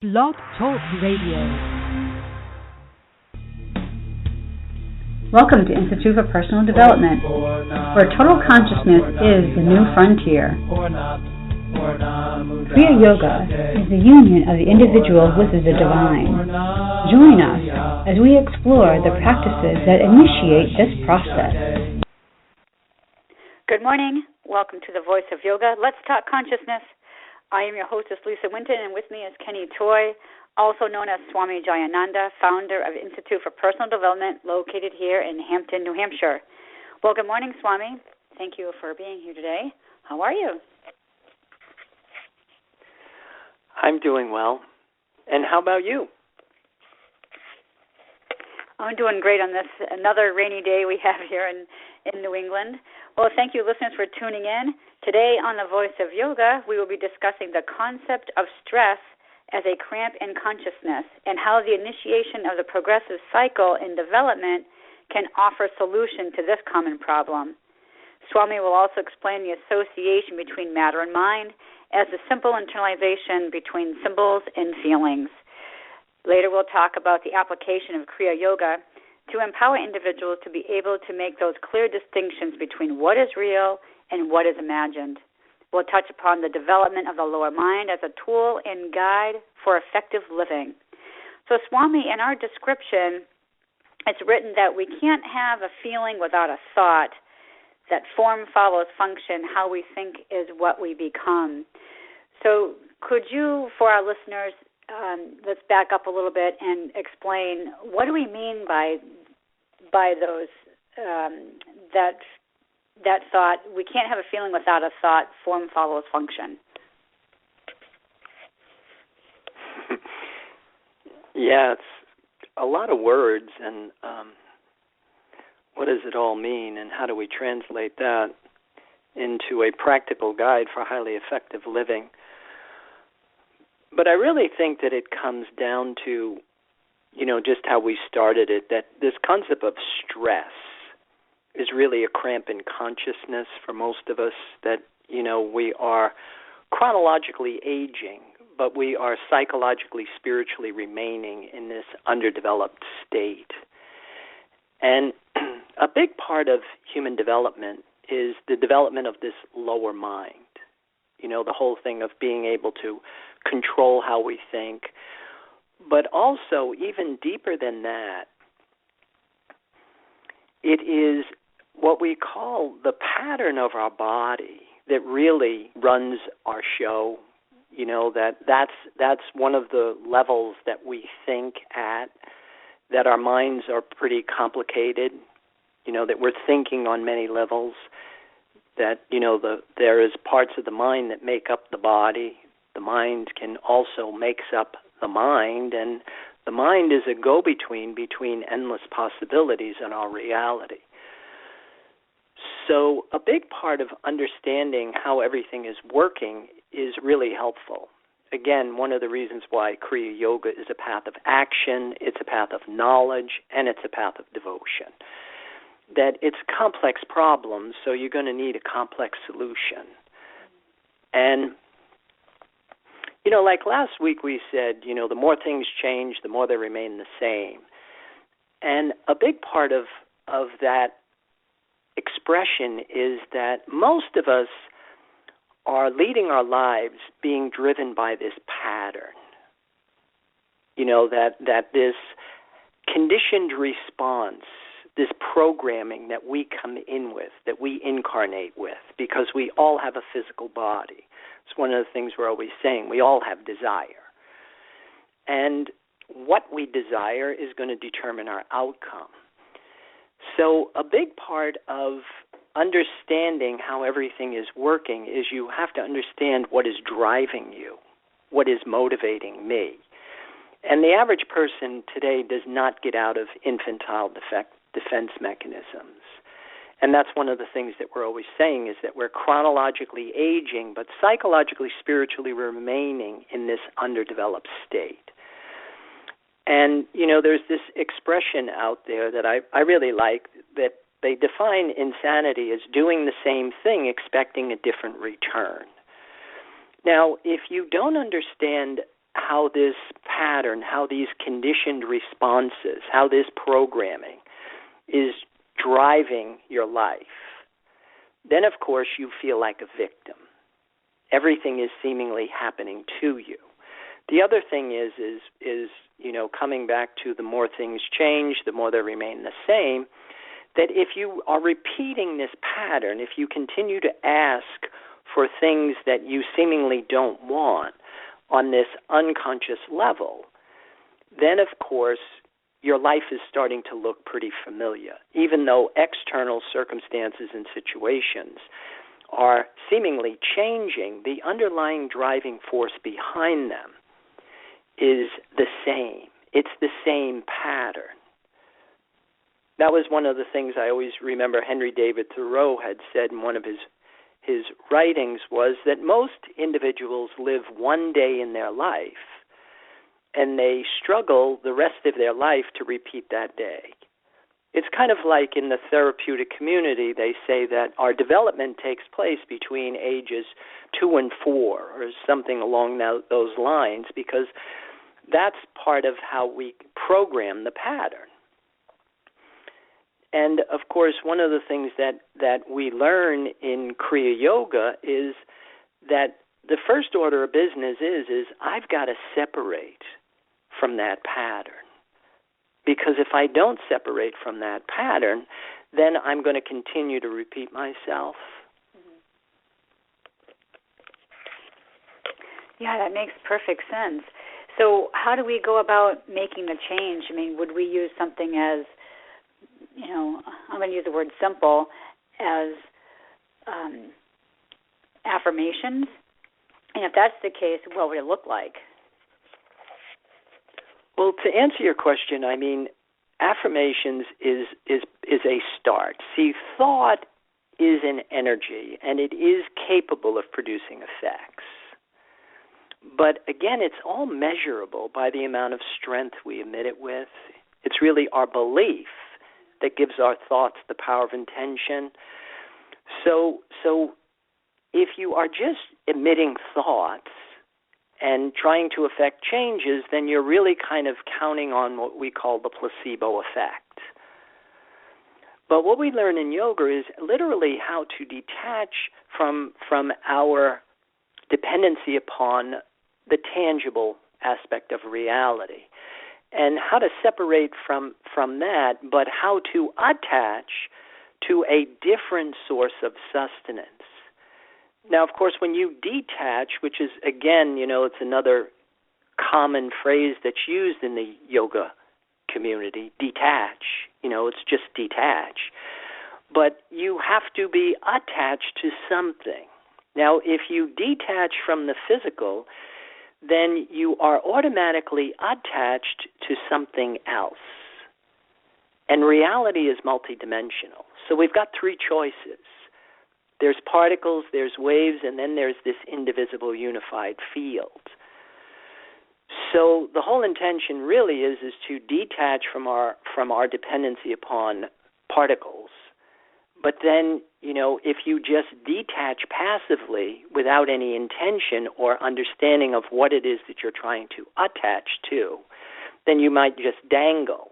Blog Talk Radio. Welcome to Institute for Personal Development, where total consciousness is the new frontier. Kriya Yoga is the union of the individual with the divine. Join us as we explore the practices that initiate this process. Good morning. Welcome to the Voice of Yoga. Let's talk consciousness. I am your hostess, Winton, and with me is Kenny Toy, also known as Swami Jayananda, founder of Institute for Personal Development, located here in Hampton, New Hampshire. Well, good morning, Swami. Thank you for being here today. How are you? I'm doing well. And how about you? I'm doing great on this another rainy day we have here in New England. Well, thank you, listeners, for tuning in. Today on The Voice of Yoga, we will be discussing the concept of stress as a cramp in consciousness and how the initiation of the progressive cycle in development can offer solution to this common problem. Swami will also explain the association between matter and mind as a simple internalization between symbols and feelings. Later, we'll talk about the application of Kriya Yoga to empower individuals to be able to make those clear distinctions between what is real and what is imagined. We'll touch upon the development of the lower mind as a tool and guide for effective living. So, Swami, in our description, it's written that we can't have a feeling without a thought, that form follows function, how we think is what we become. So could you, for our listeners, let's back up a little bit and explain what do we mean by those that thought? We can't have a feeling without a thought. Form follows function. Yeah, it's a lot of words, and what does it all mean, and how do we translate that into a practical guide for highly effective living? But I really think that it comes down to, just how we started it, that this concept of stress is really a cramp in consciousness for most of us, that, we are chronologically aging, but we are psychologically, spiritually remaining in this underdeveloped state. And a big part of human development is the development of this lower mind, the whole thing of being able to control how we think. But also, even deeper than that, it is what we call the pattern of our body that really runs our show. That's one of the levels that we think at, that our minds are pretty complicated, that we're thinking on many levels, that, there is parts of the mind that make up the body. The mind can also makes up the mind, and the mind is a go-between between endless possibilities and our reality. So a big part of understanding how everything is working is really helpful. Again, one of the reasons why Kriya Yoga is a path of action, it's a path of knowledge, and it's a path of devotion. That it's complex problems, so you're going to need a complex solution. And like last week we said, the more things change, the more they remain the same. And a big part of that expression is that most of us are leading our lives being driven by this pattern. That this conditioned response, this programming that we come in with, that we incarnate with, because we all have a physical body. It's one of the things we're always saying. We all have desire. And what we desire is going to determine our outcome. So a big part of understanding how everything is working is you have to understand what is driving you, what is motivating me. And the average person today does not get out of infantile defense mechanisms. And that's one of the things that we're always saying, is that we're chronologically aging, but psychologically, spiritually remaining in this underdeveloped state. And, there's this expression out there that I really like, that they define insanity as doing the same thing, expecting a different return. Now, if you don't understand this pattern, how these conditioned responses, how this programming is driving your life, then of course you feel like a victim. Everything is seemingly happening to you. The other thing is coming back to the more things change, the more they remain the same, that if you are repeating this pattern, if you continue to ask for things that you seemingly don't want on this unconscious level, then of course your life is starting to look pretty familiar, even though external circumstances and situations are seemingly changing. The underlying driving force behind them is the same. It's the same pattern. That was one of the things I always remember Henry David Thoreau had said in one of his writings, was that most individuals live one day in their life and they struggle the rest of their life to repeat that day. It's kind of like in the therapeutic community, they say that our development takes place between ages 2 and 4 or something along those lines, because that's part of how we program the pattern. And, of course, one of the things that we learn in Kriya Yoga is that the first order of business is I've got to separate from that pattern. Because if I don't separate from that pattern, then I'm going to continue to repeat myself. Yeah, that makes perfect sense. So how do we go about making the change? I mean, would we use something as, I'm going to use the word simple, as affirmations? And if that's the case, what would it look like? Well, to answer your question, I mean, affirmations is a start. See, thought is an energy, and it is capable of producing effects. But again, it's all measurable by the amount of strength we emit it with. It's really our belief that gives our thoughts the power of intention. So if you are just emitting thoughts and trying to affect changes, then you're really kind of counting on what we call the placebo effect. But what we learn in yoga is literally how to detach from our dependency upon the tangible aspect of reality, and how to separate from that, but how to attach to a different source of sustenance. Now, of course, when you detach, which is, again, it's another common phrase that's used in the yoga community, detach, it's just detach. But you have to be attached to something. Now, if you detach from the physical, then you are automatically attached to something else. And reality is multidimensional. So we've got 3 choices. There's particles, there's waves, and then there's this indivisible unified field. So the whole intention really is to detach from our dependency upon particles. But then, if you just detach passively without any intention or understanding of what it is that you're trying to attach to, then you might just dangle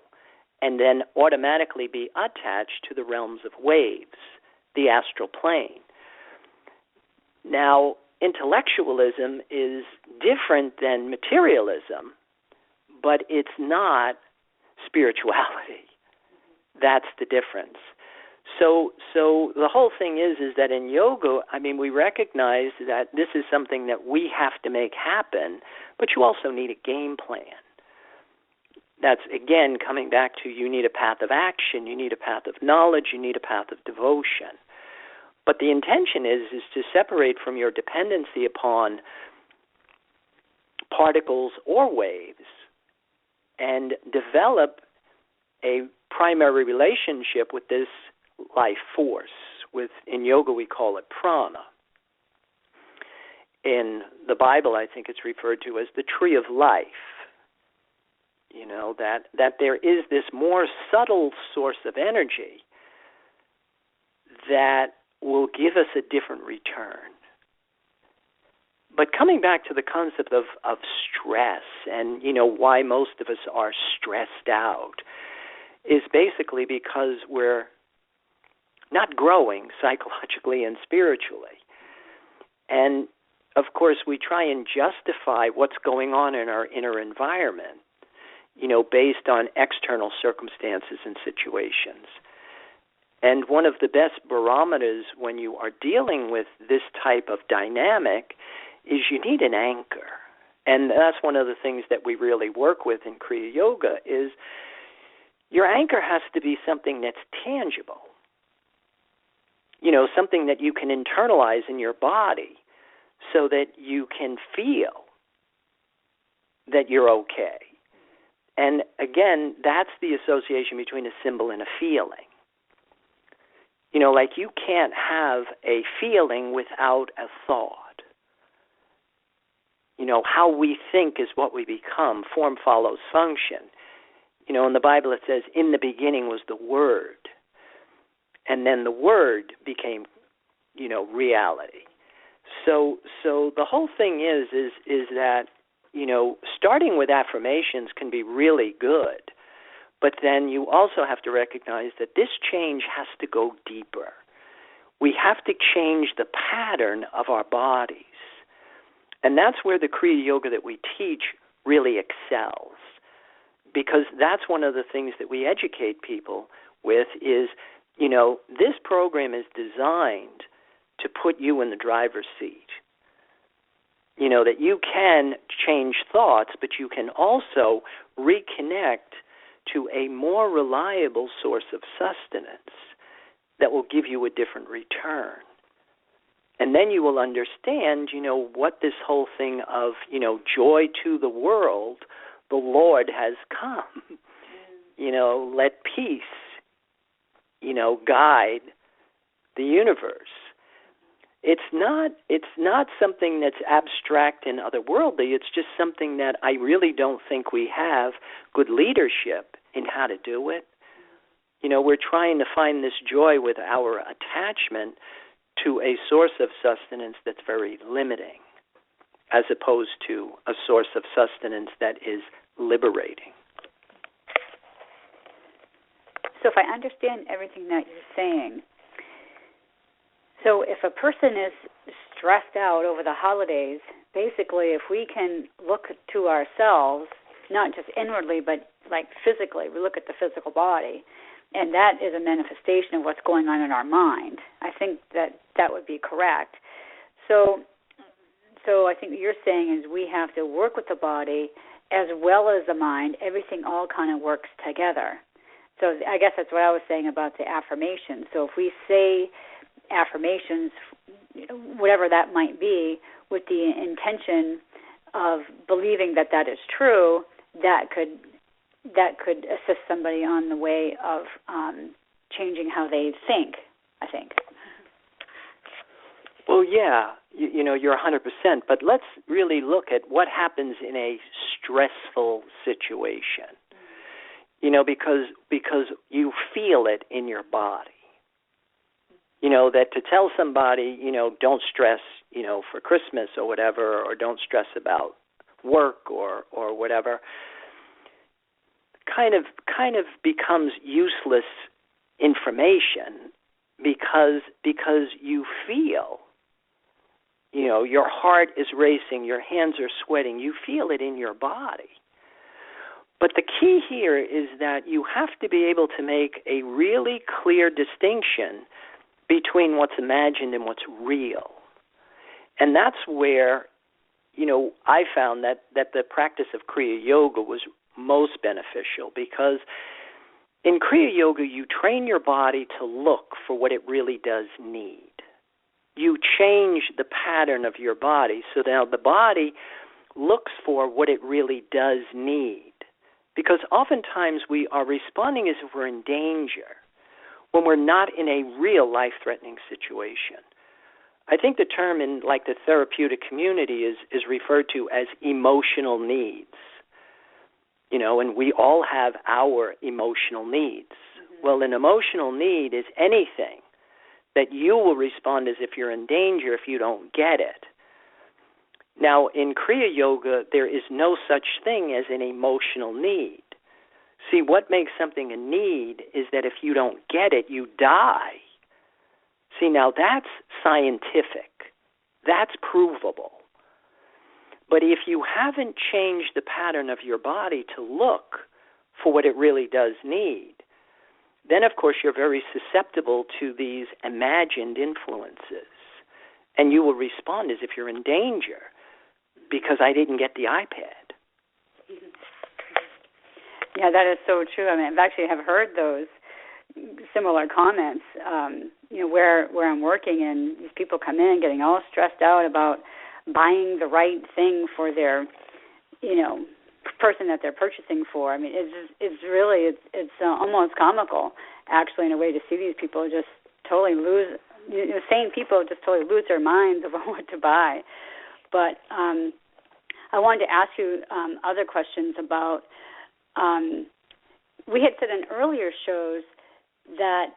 and then automatically be attached to the realms of waves, the astral plane. Now, intellectualism is different than materialism, but it's not spirituality. That's the difference. So the whole thing is that in yoga, we recognize that this is something that we have to make happen, but you also need a game plan. That's, again, coming back to you need a path of action, you need a path of knowledge, you need a path of devotion. But the intention is to separate from your dependency upon particles or waves and develop a primary relationship with this life force. In yoga, we call it prana. In the Bible, I think it's referred to as the tree of life. That there is this more subtle source of energy that will give us a different return. But coming back to the concept of stress and, why most of us are stressed out is basically because we're not growing psychologically and spiritually. And, of course, we try and justify what's going on in our inner environment, based on external circumstances and situations. And one of the best barometers when you are dealing with this type of dynamic is you need an anchor. And that's one of the things that we really work with in Kriya Yoga is your anchor has to be something that's tangible. Something that you can internalize in your body so that you can feel that you're okay. And again, that's the association between a symbol and a feeling. Like you can't have a feeling without a thought. How we think is what we become. Form follows function. In the Bible it says, in the beginning was the Word. And then the Word became, reality. So the whole thing is that, starting with affirmations can be really good. But then you also have to recognize that this change has to go deeper. We have to change the pattern of our bodies. And that's where the Kriya Yoga that we teach really excels. Because that's one of the things that we educate people with is, this program is designed to put you in the driver's seat. That you can change thoughts, but you can also reconnect to a more reliable source of sustenance that will give you a different return. And then you will understand, what this whole thing of, joy to the world, the Lord has come. Let peace, guide the universe. It's not something that's abstract and otherworldly. It's just something that I really don't think we have good leadership in how to do it. We're trying to find this joy with our attachment to a source of sustenance that's very limiting, as opposed to a source of sustenance that is liberating. So if I understand everything that you're saying, so if a person is stressed out over the holidays, basically if we can look to ourselves, not just inwardly, but like physically, we look at the physical body, and that is a manifestation of what's going on in our mind. I think that would be correct. So I think what you're saying is we have to work with the body as well as the mind. Everything all kind of works together. So I guess that's what I was saying about the affirmation. So if we say affirmations, whatever that might be, with the intention of believing that is true, that could assist somebody on the way of changing how they think, I think. Well, yeah, you're 100%, but let's really look at what happens in a stressful situation. Because you feel it in your body. That to tell somebody, don't stress, for Christmas or whatever, or don't stress about work or whatever, kind of becomes useless information because you feel, your heart is racing, your hands are sweating, you feel it in your body. But the key here is that you have to be able to make a really clear distinction between what's imagined and what's real. And that's where, I found that the practice of Kriya Yoga was most beneficial, because in Kriya Yoga you train your body to look for what it really does need. You change the pattern of your body so now the body looks for what it really does need. Because oftentimes we are responding as if we're in danger when we're not in a real life-threatening situation. I think the term in the therapeutic community is referred to as emotional needs. And we all have our emotional needs. Mm-hmm. Well, an emotional need is anything that you will respond as if you're in danger if you don't get it. Now, in Kriya Yoga, there is no such thing as an emotional need. See, what makes something a need is that if you don't get it, you die. See, now that's scientific. That's provable. But if you haven't changed the pattern of your body to look for what it really does need, then, of course, you're very susceptible to these imagined influences. And you will respond as if you're in danger because I didn't get the iPad. Yeah, that is so true. I mean, I've actually have heard those similar comments, where I'm working, and these people come in getting all stressed out about buying the right thing for their, person that they're purchasing for. I mean, it's almost comical, actually, in a way, to see these people just totally lose. Sane people just totally lose their minds about what to buy. But I wanted to ask you other questions about. We had said in earlier shows that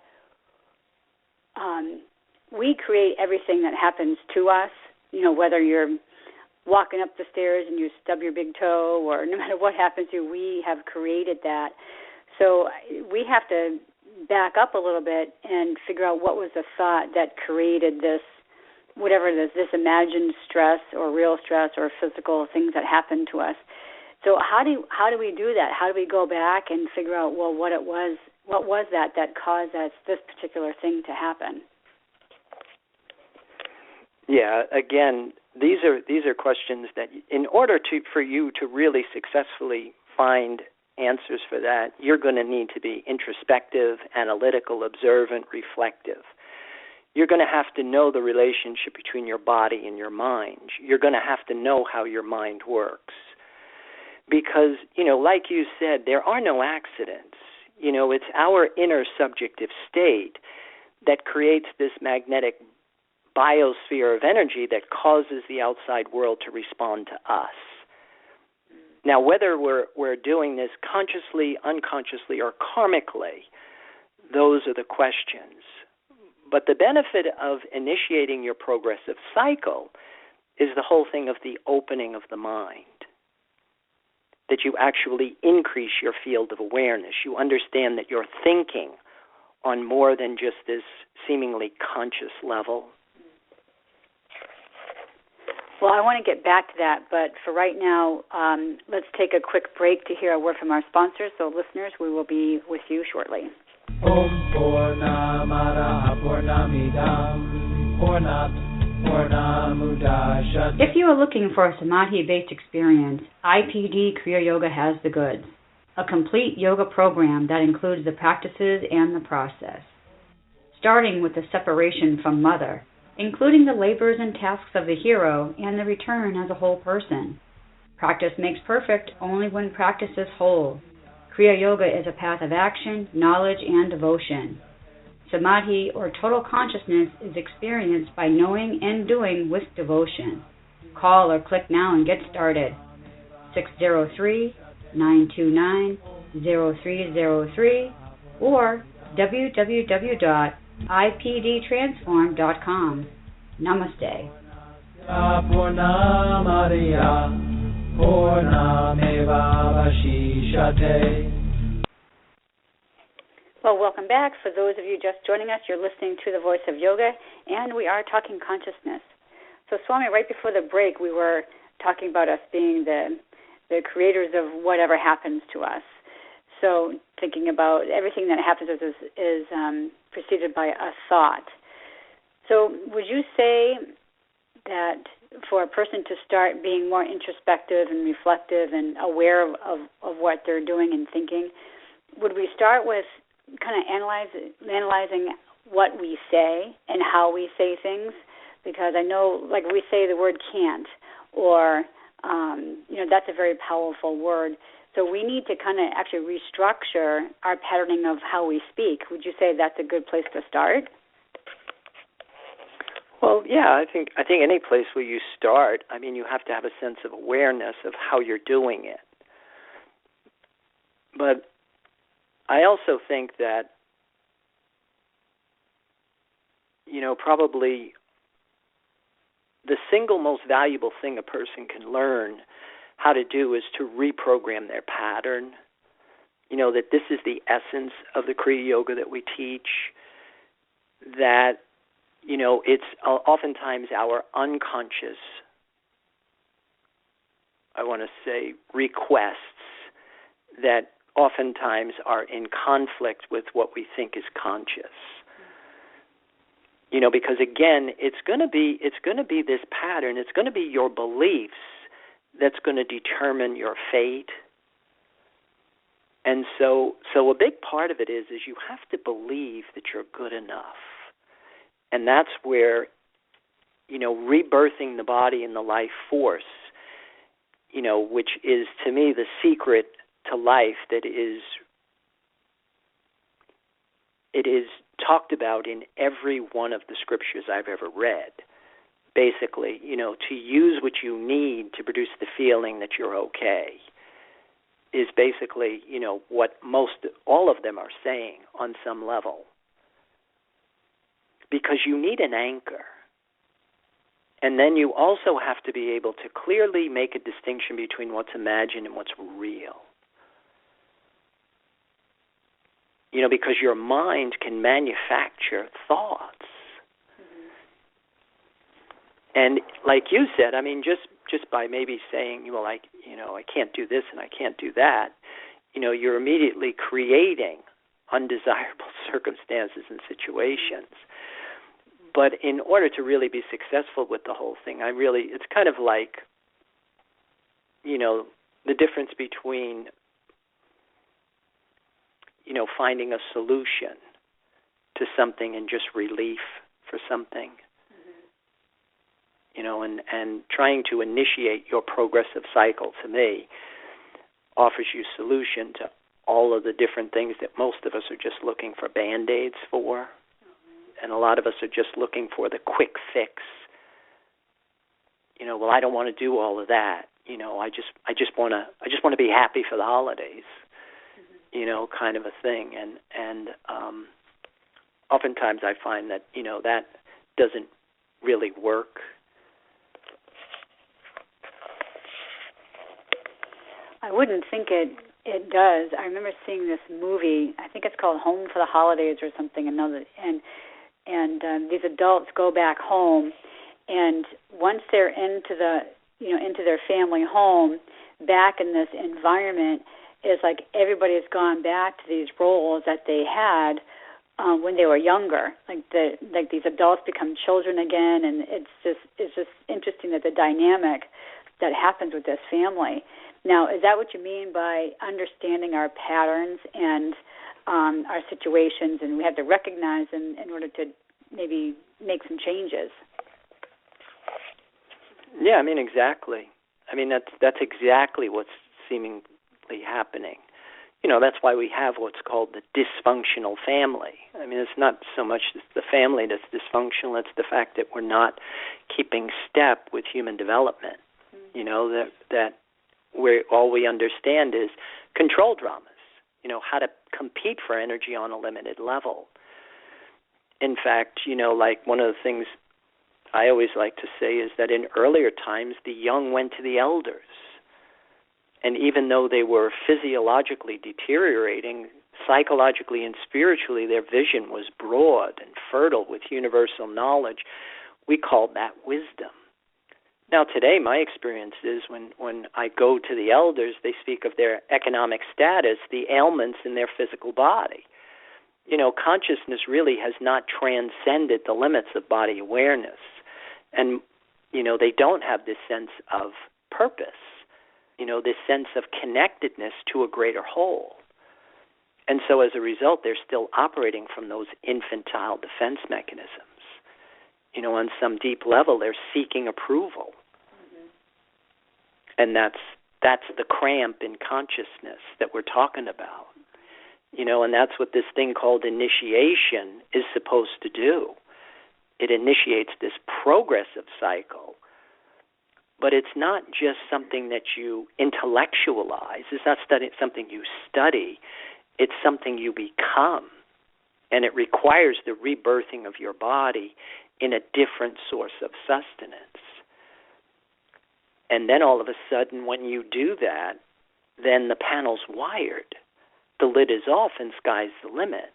we create everything that happens to us. Whether you're walking up the stairs and you stub your big toe, or no matter what happens to you, we have created that. So we have to back up a little bit and figure out what was the thought that created this, whatever it is, this imagined stress or real stress or physical things that happen to us. So how do we do that? How do we go back and figure out, well, what was that caused this particular thing to happen? Yeah, again, these are questions that, in order for you to really successfully find answers for that, you're going to need to be introspective, analytical, observant, reflective. You're going to have to know the relationship between your body and your mind. You're going to have to know how your mind works. Because, like you said, there are no accidents. It's our inner subjective state that creates this magnetic biosphere of energy that causes the outside world to respond to us. Now, whether we're doing this consciously, unconsciously, or karmically, those are the questions. But the benefit of initiating your progressive cycle is the whole thing of the opening of the mind, that you actually increase your field of awareness. You understand that you're thinking on more than just this seemingly conscious level. Well, I want to get back to that, but for right now, let's take a quick break to hear a word from our sponsors. So, listeners, we will be with you shortly. Om Purnamada Purnamidam Purnat Purnamudachat. If you are looking for a samadhi-based experience, IPD Kriya Yoga has the goods. A complete yoga program that includes the practices and the process. Starting with the separation from mother, including the labors and tasks of the hero and the return as a whole person. Practice makes perfect only when practice is whole. Kriya Yoga is a path of action, knowledge, and devotion. Samadhi, or total consciousness, is experienced by knowing and doing with devotion. Call or click now and get started. 603-929-0303 or www.ipdtransform.com. Namaste. Well, welcome back. For those of you just joining us, you're listening to The Voice of Yoga, and we are talking consciousness. So, Swami, right before the break, we were talking about us being the creators of whatever happens to us. So, thinking about everything that happens to us is preceded by a thought. So, would you say that for a person to start being more introspective and reflective and aware of what they're doing and thinking, would we start with kind of analyzing what we say and how we say things? Because I know, like, we say the word can't, or, that's a very powerful word. So we need to kind of actually restructure our patterning of how we speak. Would you say that's a good place to start? Well, yeah, I think any place where you start, you have to have a sense of awareness of how you're doing it. But I also think that, probably the single most valuable thing a person can learn how to do is to reprogram their pattern. That this is the essence of the Kriya Yoga that we teach, that, it's oftentimes our unconscious, I want to say, requests that oftentimes are in conflict with what we think is conscious. Because again, it's going to be this pattern. It's going to be your beliefs that's going to determine your fate. And so a big part of it is you have to believe that you're good enough. And that's where, rebirthing the body and the life force, which is, to me, the secret to life that is talked about in every one of the scriptures I've ever read. Basically, to use what you need to produce the feeling that you're okay is basically, what all of them are saying on some level. Because you need an anchor. And then you also have to be able to clearly make a distinction between what's imagined and what's real. Because your mind can manufacture thoughts. Mm-hmm. And like you said, just by maybe saying, I can't do this and I can't do that, you're immediately creating undesirable circumstances and situations. But in order to really be successful with the whole thing, it's kind of like, the difference between, finding a solution to something and just relief for something. And trying to initiate your progressive cycle, to me, offers you solution to all of the different things that most of us are just looking for Band-Aids for. And a lot of us are just looking for the quick fix. I don't want to do all of that. I just want to be happy for the holidays. Kind of a thing. And oftentimes I find that, that doesn't really work. I wouldn't think it does. I remember seeing this movie. I think it's called Home for the Holidays or something. And these adults go back home, and once they're into their family home, back in this environment, it's like everybody has gone back to these roles that they had when they were younger. Like these adults become children again, and it's just interesting that the dynamic that happens with this family. Now, is that what you mean by understanding our patterns and our situations, and we have to recognize them in order to maybe make some changes? Yeah, exactly. That's exactly what's seemingly happening. That's why we have what's called the dysfunctional family. It's not so much the family that's dysfunctional, it's the fact that we're not keeping step with human development. Mm-hmm. That where all we understand is control dramas, how to compete for energy on a limited level. In fact, like one of the things I always like to say is that in earlier times, the young went to the elders. And even though they were physiologically deteriorating, psychologically and spiritually, their vision was broad and fertile with universal knowledge. We called that wisdom. Now, today, my experience is when I go to the elders, they speak of their economic status, the ailments in their physical body. Consciousness really has not transcended the limits of body awareness. And, they don't have this sense of purpose, this sense of connectedness to a greater whole. And so as a result, they're still operating from those infantile defense mechanisms. On some deep level, they're seeking approval. Mm-hmm. And that's the cramp in consciousness that we're talking about. And that's what this thing called initiation is supposed to do. It initiates this progressive cycle, but it's not just something that you intellectualize. It's not something you study. It's something you become, and it requires the rebirthing of your body in a different source of sustenance. And then all of a sudden, when you do that, then the panel's wired. The lid is off and sky's the limit.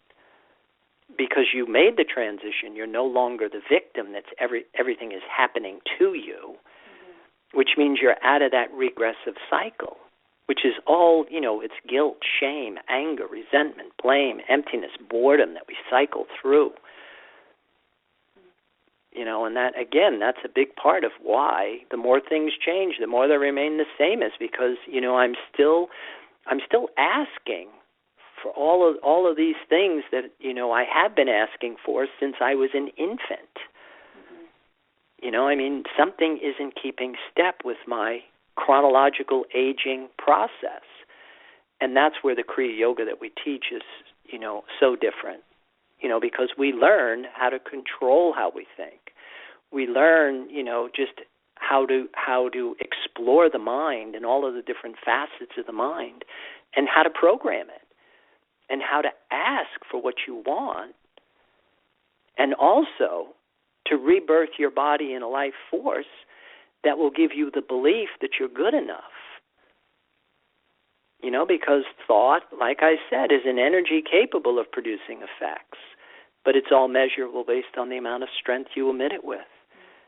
Because you made the transition, you're no longer the victim. That's everything is happening to you, which means you're out of that regressive cycle, which is all, it's guilt, shame, anger, resentment, blame, emptiness, boredom that we cycle through. And that, again, that's a big part of why the more things change, the more they remain the same, is because, I'm still asking for all of these things that, I have been asking for since I was an infant. Something isn't keeping step with my chronological aging process. And that's where the Kriya Yoga that we teach is, so different, because we learn how to control how we think. We learn, just how to explore the mind and all of the different facets of the mind and how to program it and how to ask for what you want, and also to rebirth your body in a life force that will give you the belief that you're good enough. Because thought, like I said, is an energy capable of producing effects, but it's all measurable based on the amount of strength you emit it with.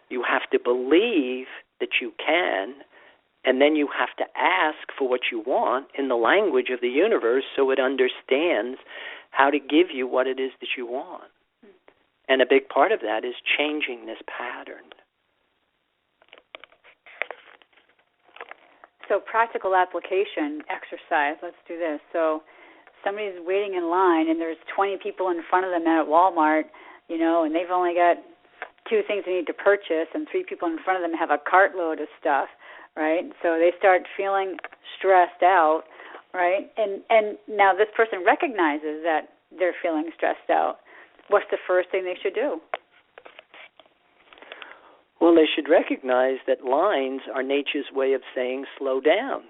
You have to believe that you can, and then you have to ask for what you want in the language of the universe so it understands how to give you what it is that you want. And a big part of that is changing this pattern. So practical application exercise, let's do this. So somebody's waiting in line and there's 20 people in front of them at Walmart, and they've only got 2 things they need to purchase, and 3 people in front of them have a cartload of stuff, right? So they start feeling stressed out, right? And now this person recognizes that they're feeling stressed out. What's the first thing they should do? Well, they should recognize that lines are nature's way of saying slow down.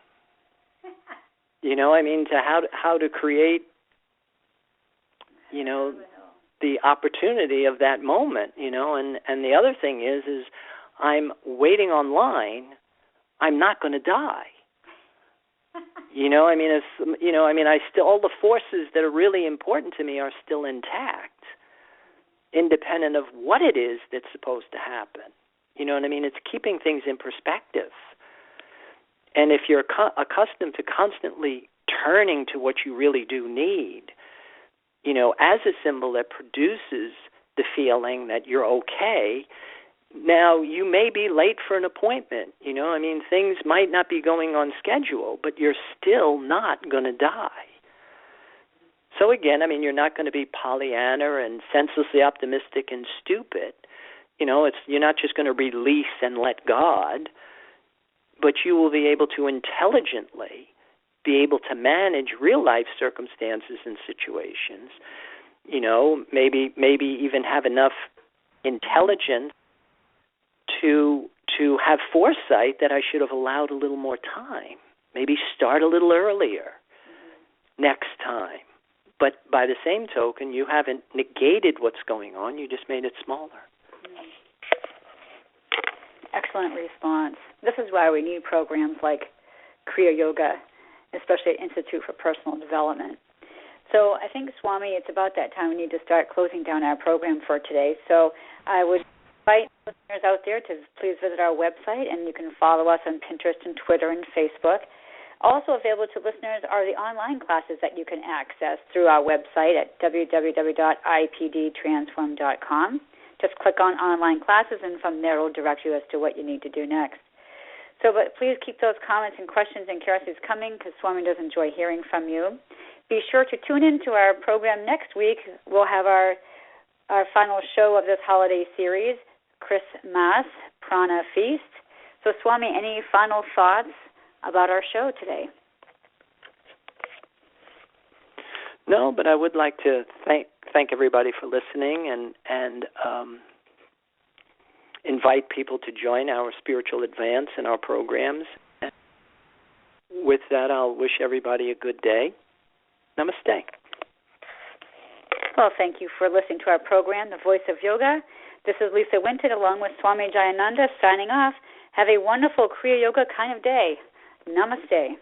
How to create, the opportunity of that moment, and the other thing is I'm waiting online, I'm not going to die. All the forces that are really important to me are still intact, independent of what it is that's supposed to happen. It's keeping things in perspective. And if you're accustomed to constantly turning to what you really do need, as a symbol that produces the feeling that you're okay, now you may be late for an appointment. Things might not be going on schedule, but you're still not going to die. So again, you're not going to be Pollyanna and senselessly optimistic and stupid. You're not just going to release and let God, but you will be able to intelligently be able to manage real life circumstances and situations. Maybe even have enough intelligence to have foresight that I should have allowed a little more time. Maybe start a little earlier next time. But by the same token, you haven't negated what's going on. You just made it smaller. Excellent response. This is why we need programs like Kriya Yoga, especially at Institute for Personal Development. So I think, Swami, it's about that time we need to start closing down our program for today. So I would invite listeners out there to please visit our website, and you can follow us on Pinterest and Twitter and Facebook. Also available to listeners are the online classes that you can access through our website at www.ipdtransform.com. Just click on online classes, and from there it will direct you as to what you need to do next. So, but please keep those comments and questions and curiosities coming, because Swami does enjoy hearing from you. Be sure to tune in to our program next week. We'll have our final show of this holiday series, Christmas Prana Feast. So, Swami, any final thoughts about our show today? No, but I would like to thank everybody for listening and invite people to join our spiritual advance in our programs. And with that, I'll wish everybody a good day. Namaste. Well, thank you for listening to our program, The Voice of Yoga. This is Lisa Winton along with Swami Jayananda signing off. Have a wonderful Kriya Yoga kind of day. Namaste.